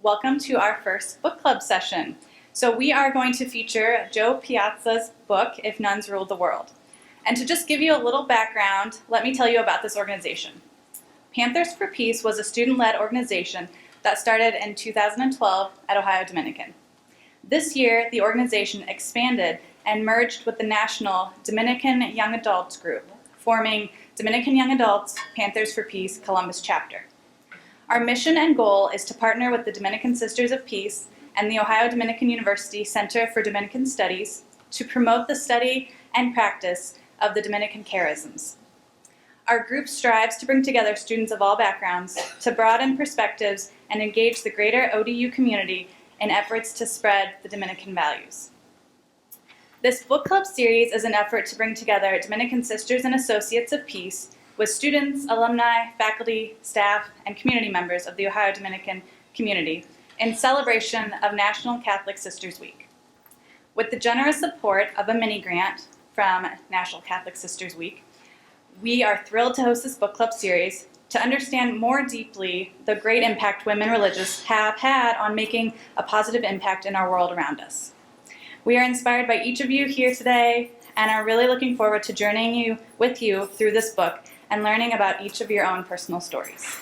Welcome to our first book club session. So we are going to feature Joe Piazza's book, If Nuns Ruled the World. And to just give you a little background, let me tell you about this organization. Panthers for Peace was a student-led organization that started in 2012 at Ohio Dominican. This year, the organization expanded and merged with the national Dominican Young Adults group, forming Dominican Young Adults Panthers for Peace Columbus chapter. Our mission and goal is to partner with the Dominican Sisters of Peace and the Ohio Dominican University Center for Dominican Studies to promote the study and practice of the Dominican charisms. Our group strives to bring together students of all backgrounds to broaden perspectives and engage the greater ODU community in efforts to spread the Dominican values. This book club series is an effort to bring together Dominican Sisters and Associates of Peace with students, alumni, faculty, staff, and community members of the Ohio Dominican community in celebration of National Catholic Sisters Week. With the generous support of a mini grant from National Catholic Sisters Week, we are thrilled to host this book club series to understand more deeply the great impact women religious have had on making a positive impact in our world around us. We are inspired by each of you here today and are really looking forward to journeying with you through this book and learning about each of your own personal stories.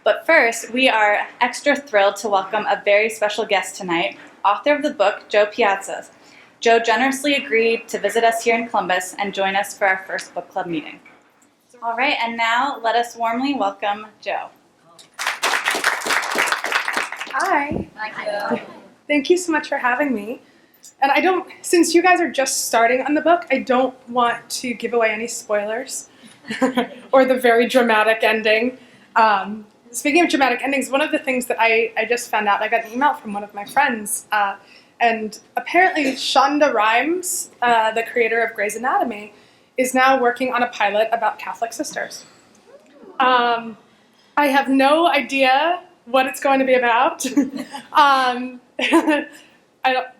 But first, we are extra thrilled to welcome a very special guest tonight, author of the book, Joe Piazza. Joe generously agreed to visit us here in Columbus and join us for our first book club meeting. All right, and now let us warmly welcome Joe. Hi. Thank you so much for having me. And since you guys are just starting on the book, I don't want to give away any spoilers or the very dramatic ending. Speaking of dramatic endings, one of the things that I just found out, I got an email from one of my friends, and apparently Shonda Rhimes, the creator of Grey's Anatomy, is now working on a pilot about Catholic sisters. I have no idea what it's going to be about.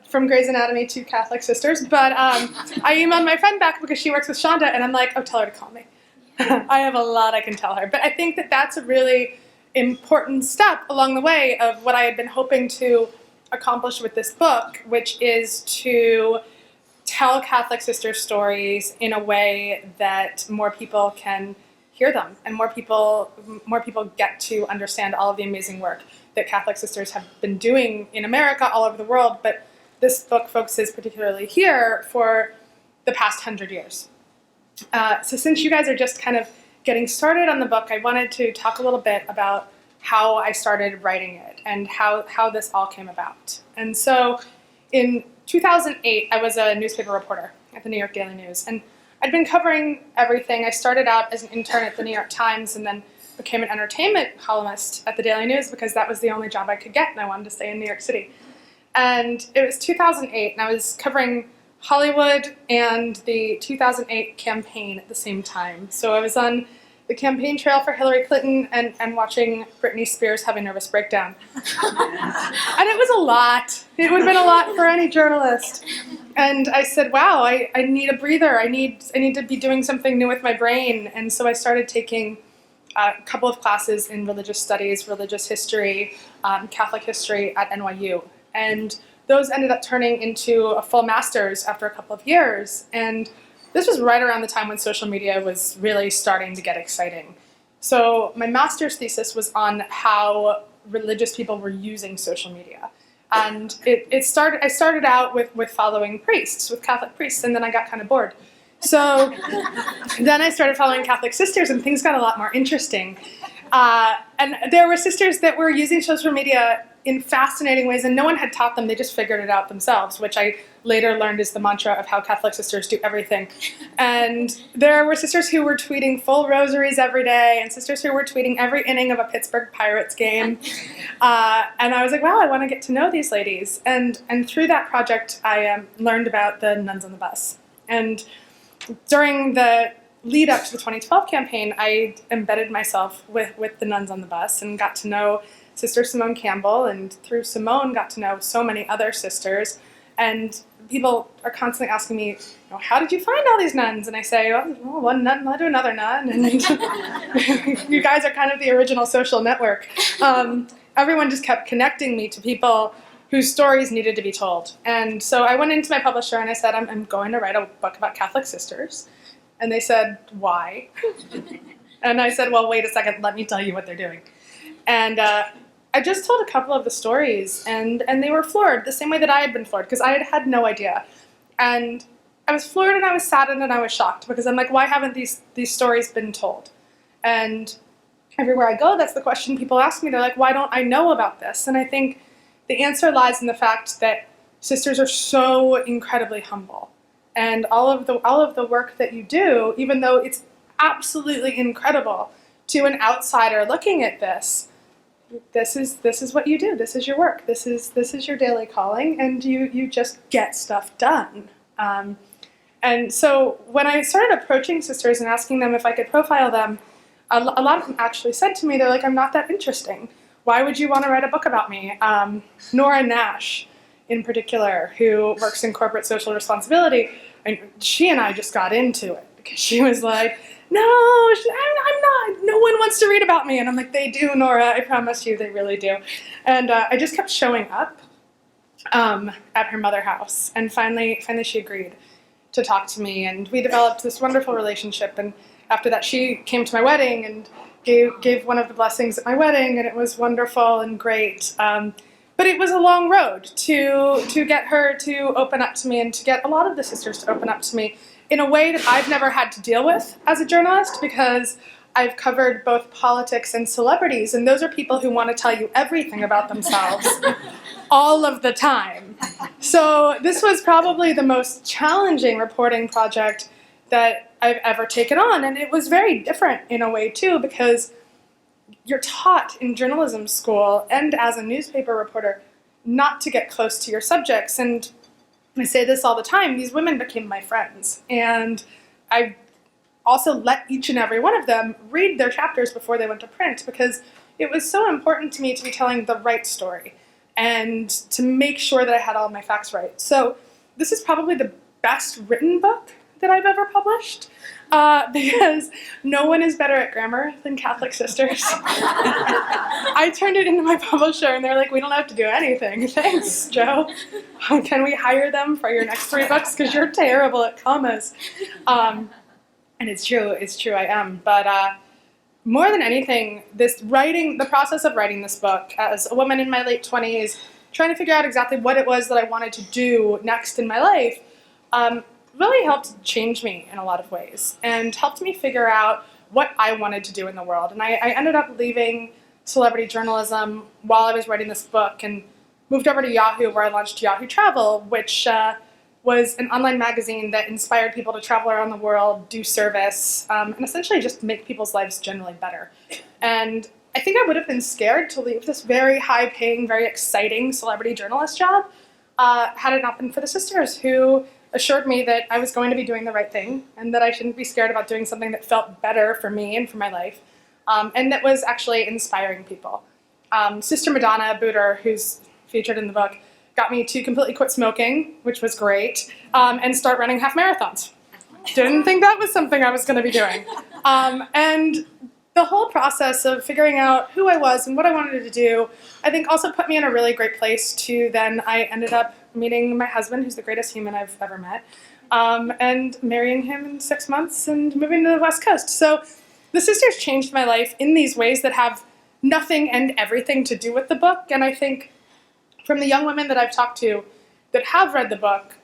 From Grey's Anatomy to Catholic sisters, but I emailed my friend back because she works with Shonda, and I'm like, oh, tell her to call me. I have a lot I can tell her. But I think that that's a really important step along the way of what I had been hoping to accomplish with this book, which is to tell Catholic sister stories in a way that more people can hear them, and more people get to understand all of the amazing work that Catholic sisters have been doing in America, all over the world, but this book focuses particularly here for the past 100 years. So since you guys are just kind of getting started on the book, I wanted to talk a little bit about how I started writing it and how this all came about. And so in 2008, I was a newspaper reporter at the New York Daily News, and I'd been covering everything. I started out as an intern at the New York Times and then became an entertainment columnist at the Daily News because that was the only job I could get, and I wanted to stay in New York City. And it was 2008, and I was covering Hollywood and the 2008 campaign at the same time. So I was on the campaign trail for Hillary Clinton and watching Britney Spears have a nervous breakdown. And it was a lot. It would have been a lot for any journalist. And I said, wow, I need a breather. I need to be doing something new with my brain. And so I started taking a couple of classes in religious studies, religious history, Catholic history at NYU. And those ended up turning into a full master's after a couple of years. And this was right around the time when social media was really starting to get exciting. So my master's thesis was on how religious people were using social media. And I started out with following priests, with Catholic priests, and then I got kind of bored. So then I started following Catholic sisters, and things got a lot more interesting. And there were sisters that were using social media in fascinating ways, and no one had taught them. They just figured it out themselves, which I later learned is the mantra of how Catholic sisters do everything. And there were sisters who were tweeting full rosaries every day, and sisters who were tweeting every inning of a Pittsburgh Pirates game. And I was like, wow, I want to get to know these ladies. And through that project, I learned about the Nuns on the Bus. And during the lead up to the 2012 campaign, I embedded myself with the Nuns on the Bus and got to know Sister Simone Campbell, and through Simone got to know so many other sisters. And people are constantly asking me, how did you find all these nuns? And I say, well, one nun led to another nun, and you guys are kind of the original social network. everyone just kept connecting me to people whose stories needed to be told. And so I went into my publisher and I said, I'm going to write a book about Catholic sisters. And they said, why? And I said, well, wait a second, let me tell you what they're doing. And I just told a couple of the stories, and they were floored the same way that I had been floored, because I had had no idea. And I was floored and I was saddened and I was shocked, because I'm like, why haven't these stories been told? And everywhere I go, that's the question people ask me. They're like, why don't I know about this? And I think the answer lies in the fact that sisters are so incredibly humble. And all of the work that you do, even though it's absolutely incredible to an outsider looking at this is what you do. This is your work. This is your daily calling, and you just get stuff done. And so when I started approaching sisters and asking them if I could profile them, a lot of them actually said to me, they're like, I'm not that interesting. Why would you want to write a book about me? Nora Nash, in particular, who works in corporate social responsibility, and she and I just got into it because she was like, no, I'm not. No one wants to read about me. And I'm like, they do, Nora. I promise you, they really do. And I just kept showing up at her mother house. And finally she agreed to talk to me. And we developed this wonderful relationship. And after that, she came to my wedding and gave one of the blessings at my wedding. And it was wonderful and great. But it was a long road to get her to open up to me and to get a lot of the sisters to open up to me in a way that I've never had to deal with as a journalist, because I've covered both politics and celebrities, and those are people who want to tell you everything about themselves all of the time. So this was probably the most challenging reporting project that I've ever taken on, and it was very different in a way too, because you're taught in journalism school and as a newspaper reporter not to get close to your subjects. And I say this all the time, these women became my friends. And I also let each and every one of them read their chapters before they went to print, because it was so important to me to be telling the right story and to make sure that I had all my facts right. So this is probably the best written book that I've ever published, because no one is better at grammar than Catholic sisters. I turned it into my publisher and they're like, we don't have to do anything. Thanks, Joe. Can we hire them for your next 3 books? Because you're terrible at commas. And it's true, I am. But more than anything, the process of writing this book as a woman in my late 20s, trying to figure out exactly what it was that I wanted to do next in my life, really helped change me in a lot of ways and helped me figure out what I wanted to do in the world. And I ended up leaving celebrity journalism while I was writing this book and moved over to Yahoo, where I launched Yahoo Travel, which was an online magazine that inspired people to travel around the world, do service, and essentially just make people's lives generally better. And I think I would have been scared to leave this very high-paying, very exciting celebrity journalist job had it not been for the sisters, who assured me that I was going to be doing the right thing and that I shouldn't be scared about doing something that felt better for me and for my life, and that was actually inspiring people. Sister Madonna Booter, who's featured in the book, got me to completely quit smoking, which was great, and start running half marathons. Didn't think that was something I was going to be doing. And the whole process of figuring out who I was and what I wanted to do, I think also put me in a really great place to then I ended up meeting my husband, who's the greatest human I've ever met, and marrying him in 6 months and moving to the West Coast. So the sisters changed my life in these ways that have nothing and everything to do with the book. And I think from the young women that I've talked to that have read the book,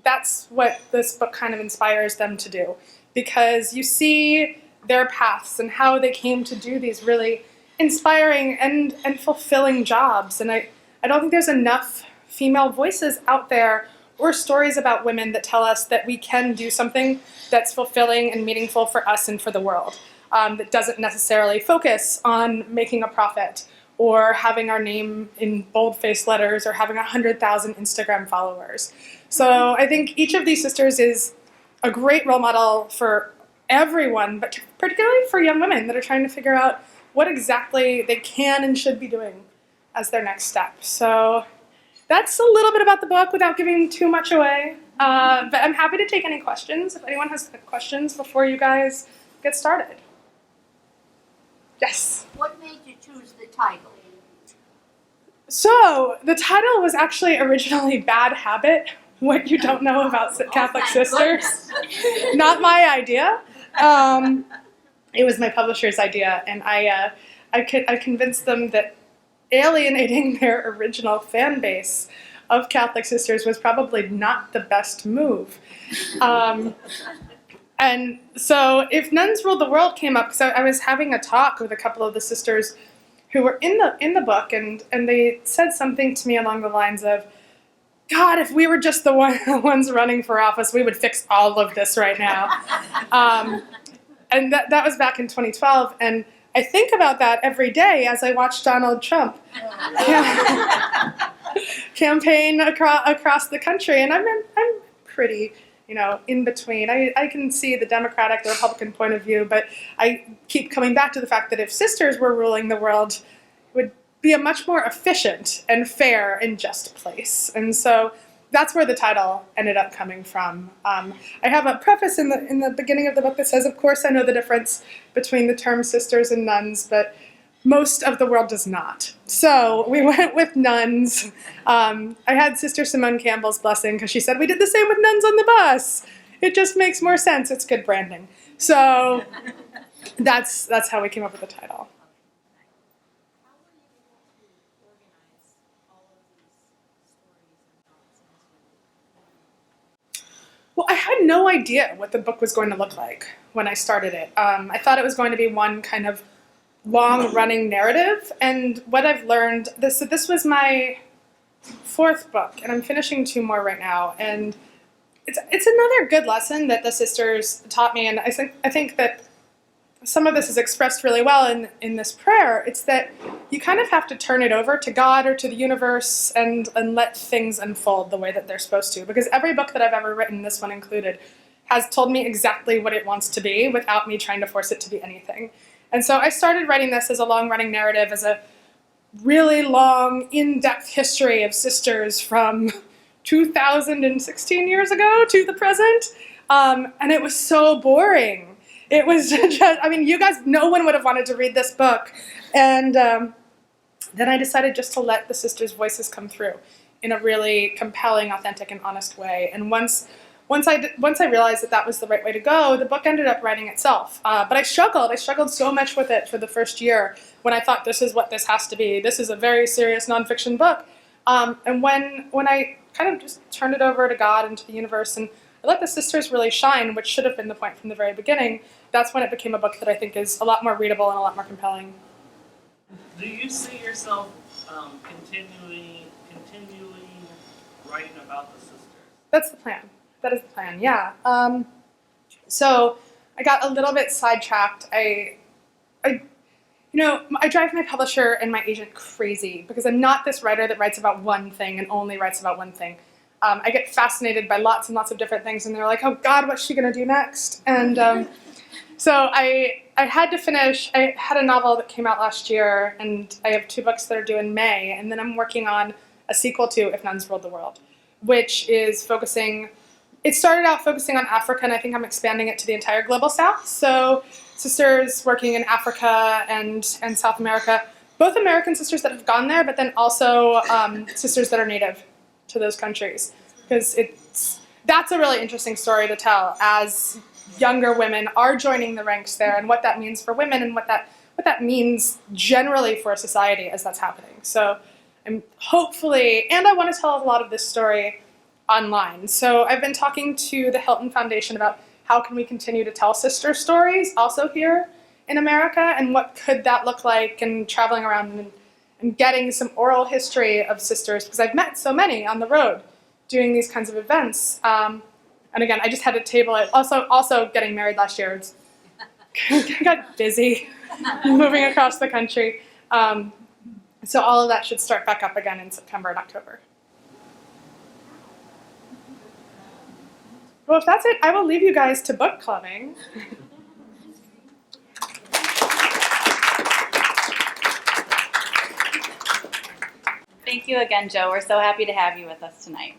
that's what this book kind of inspires them to do. Because you see their paths and how they came to do these really inspiring and fulfilling jobs. And I don't think there's enough female voices out there or stories about women that tell us that we can do something that's fulfilling and meaningful for us and for the world, that doesn't necessarily focus on making a profit or having our name in bold-faced letters or having 100,000 Instagram followers. So I think each of these sisters is a great role model for everyone, but particularly for young women that are trying to figure out what exactly they can and should be doing as their next step. So that's a little bit about the book without giving too much away. But I'm happy to take any questions if anyone has questions before you guys get started. Yes? What made you choose the title? So the title was actually originally Bad Habit, What You Don't Know About Catholic Sisters. Not my idea. It was my publisher's idea, and I convinced them that alienating their original fan base of Catholic sisters was probably not the best move. And so if Nuns Ruled the World came up, because I was having a talk with a couple of the sisters who were in the book, and they said something to me along the lines of, God, if we were just the ones running for office, we would fix all of this right now. And that was back in 2012, and I think about that every day as I watch Donald Trump campaign across the country, and I'm pretty, in between. I can see the Democratic, the Republican point of view, but I keep coming back to the fact that if sisters were ruling the world, it would be a much more efficient and fair and just place. And so that's where the title ended up coming from. I have a preface in the beginning of the book that says, of course I know the difference between the term sisters and nuns, but most of the world does not. So we went with nuns. I had Sister Simone Campbell's blessing because she said we did the same with nuns on the bus. It just makes more sense. It's good branding. So that's how we came up with the title. Well, I had no idea what the book was going to look like when I started it. I thought it was going to be one kind of long-running narrative, and what I've learned, this was my 4th book, and I'm finishing 2 more right now, and it's another good lesson that the sisters taught me, and I think that some of this is expressed really well in this prayer. It's that you kind of have to turn it over to God or to the universe and let things unfold the way that they're supposed to. Because every book that I've ever written, this one included, has told me exactly what it wants to be without me trying to force it to be anything. And so I started writing this as a long-running narrative, as a really long, in-depth history of sisters from 2016 years ago to the present. And it was so boring. It was just, you guys, no one would have wanted to read this book. And then I decided just to let the sisters' voices come through in a really compelling, authentic, and honest way. And once I realized that was the right way to go, the book ended up writing itself. But I struggled so much with it for the first year when I thought, this is what this has to be. This is a very serious nonfiction book. And when I kind of just turned it over to God and to the universe, and I let the sisters really shine, which should have been the point from the very beginning, that's when it became a book that I think is a lot more readable and a lot more compelling. Do you see yourself continually writing about the sisters? That's the plan. That is the plan, yeah. So I got a little bit sidetracked. I drive my publisher and my agent crazy because I'm not this writer that writes about one thing and only writes about one thing. I get fascinated by lots and lots of different things, and they're like, oh God, what's she going to do next? And so I had to finish. I had a novel that came out last year, and I have 2 books that are due in May, and then I'm working on a sequel to If Nuns Ruled the World, which is it started out focusing on Africa, and I think I'm expanding it to the entire global South. So sisters working in Africa and South America, both American sisters that have gone there, but then also sisters that are native to those countries, because that's a really interesting story to tell as younger women are joining the ranks there, and what that means for women, and what that means generally for a society as that's happening. So I'm hopefully, and I want to tell a lot of this story online. So I've been talking to the Hilton Foundation about how can we continue to tell sister stories also here in America, and what could that look like, and traveling around and getting some oral history of sisters, because I've met so many on the road doing these kinds of events. And again, I just had to table it. Also getting married last year, I got busy moving across the country. So all of that should start back up again in September and October. Well, if that's it, I will leave you guys to book clubbing. Thank you again, Joe. We're so happy to have you with us tonight.